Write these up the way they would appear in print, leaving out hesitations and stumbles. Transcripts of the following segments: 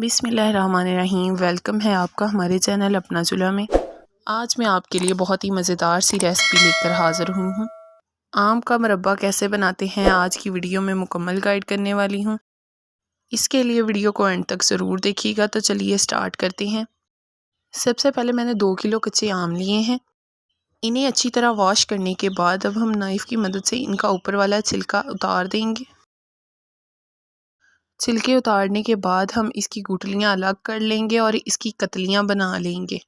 बिस्मिल्लाहिर्रहमानिर्रहीम। वेलकम है आपका हमारे चैनल अपना चूल्हा में। आज मैं आपके लिए बहुत ही मज़ेदार सी रेसिपी लेकर हाज़िर हुई हूँ। आम का मुरब्बा कैसे बनाते हैं आज की वीडियो में मुकम्मल गाइड करने वाली हूँ। इसके लिए वीडियो को एंड तक ज़रूर देखिएगा। तो चलिए स्टार्ट करते हैं। सबसे पहले मैंने 2 किलो कच्चे आम लिए हैं। इन्हें अच्छी तरह वॉश करने के बाद अब हम नाइफ़ की मदद से इनका ऊपर वाला छिलका उतार देंगे। छिलके उतारने के बाद हम इसकी गुठलियाँ अलग कर लेंगे और इसकी कतलियाँ बना लेंगे।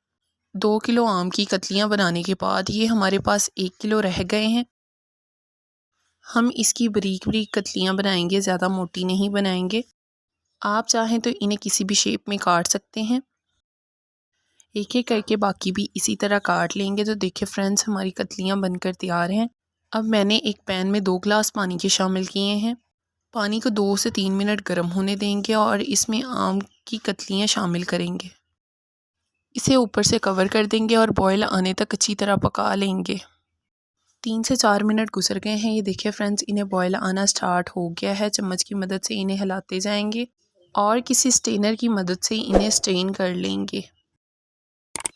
2 किलो आम की कतलियाँ बनाने के बाद ये हमारे पास 1 किलो रह गए हैं। हम इसकी बारीक बारीक कतलियाँ बनाएंगे, ज़्यादा मोटी नहीं बनाएंगे। आप चाहें तो इन्हें किसी भी शेप में काट सकते हैं। एक एक करके बाकी भी इसी तरह काट लेंगे। तो देखिए फ्रेंड्स, हमारी कतलियाँ बनकर तैयार हैं। अब मैंने एक पैन में 2 गिलास पानी के शामिल किए हैं। पानी को 2 से 3 मिनट गर्म होने देंगे और इसमें आम की कतलियाँ शामिल करेंगे। इसे ऊपर से कवर कर देंगे और बॉयल आने तक अच्छी तरह पका लेंगे। 3 से 4 मिनट गुजर गए हैं। ये देखिए फ्रेंड्स, इन्हें बॉयल आना स्टार्ट हो गया है। चम्मच की मदद से इन्हें हिलाते जाएंगे और किसी स्टेनर की मदद से इन्हें स्टेन कर लेंगे।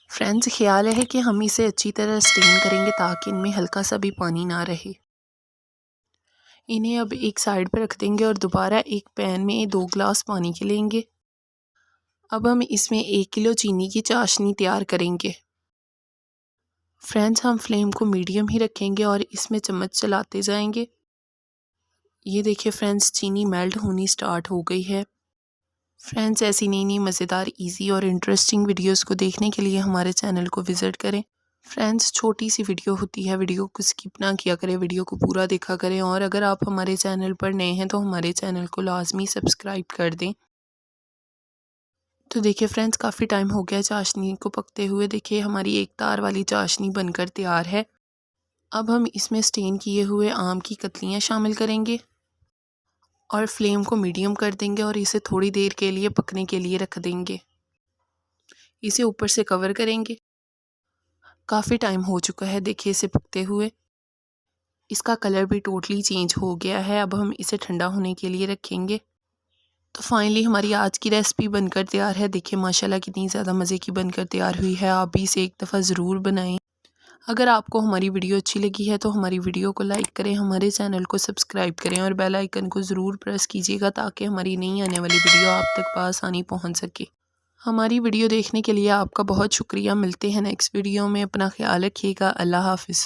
फ्रेंड्स, ख्याल है कि हम इसे अच्छी तरह स्टेन करेंगे ताकि इनमें हल्का सा भी पानी ना रहे। इन्हें अब एक साइड पर रख देंगे और दोबारा एक पैन में 2 गिलास पानी के लेंगे। अब हम इसमें 1 किलो चीनी की चाशनी तैयार करेंगे। फ्रेंड्स, हम फ्लेम को मीडियम ही रखेंगे और इसमें चम्मच चलाते जाएंगे। ये देखिए फ्रेंड्स, चीनी मेल्ट होनी स्टार्ट हो गई है। फ्रेंड्स, ऐसी नई नई मज़ेदार इजी और इंटरेस्टिंग वीडियोस को देखने के लिए हमारे चैनल को विज़िट करें। फ्रेंड्स, छोटी सी वीडियो होती है, वीडियो को स्किप ना किया करें, वीडियो को पूरा देखा करें। और अगर आप हमारे चैनल पर नए हैं तो हमारे चैनल को लाजमी सब्सक्राइब कर दें। तो देखिए फ्रेंड्स, काफ़ी टाइम हो गया चाशनी को पकते हुए। देखिए हमारी एक तार वाली चाशनी बनकर तैयार है। अब हम इसमें स्टेन किए हुए आम की कतलियाँ शामिल करेंगे और फ्लेम को मीडियम कर देंगे और इसे थोड़ी देर के लिए पकने के लिए रख देंगे। इसे ऊपर से कवर करेंगे। काफ़ी टाइम हो चुका है देखिए इसे पकते हुए। इसका कलर भी टोटली चेंज हो गया है। अब हम इसे ठंडा होने के लिए रखेंगे। तो फाइनली हमारी आज की रेसिपी बनकर तैयार है। देखिए माशाल्लाह कितनी ज़्यादा मज़े की बनकर तैयार हुई है। आप भी इसे एक दफ़ा ज़रूर बनाएं। अगर आपको हमारी वीडियो अच्छी लगी है तो हमारी वीडियो को लाइक करें, हमारे चैनल को सब्सक्राइब करें और बेल आइकन को ज़रूर प्रेस कीजिएगा ताकि हमारी नई आने वाली वीडियो आप तक बआसानी पहुंच सके। हमारी वीडियो देखने के लिए आपका बहुत शुक्रिया। मिलते हैं नेक्स्ट वीडियो में। अपना ख्याल रखिएगा। अल्लाह हाफ़िज़।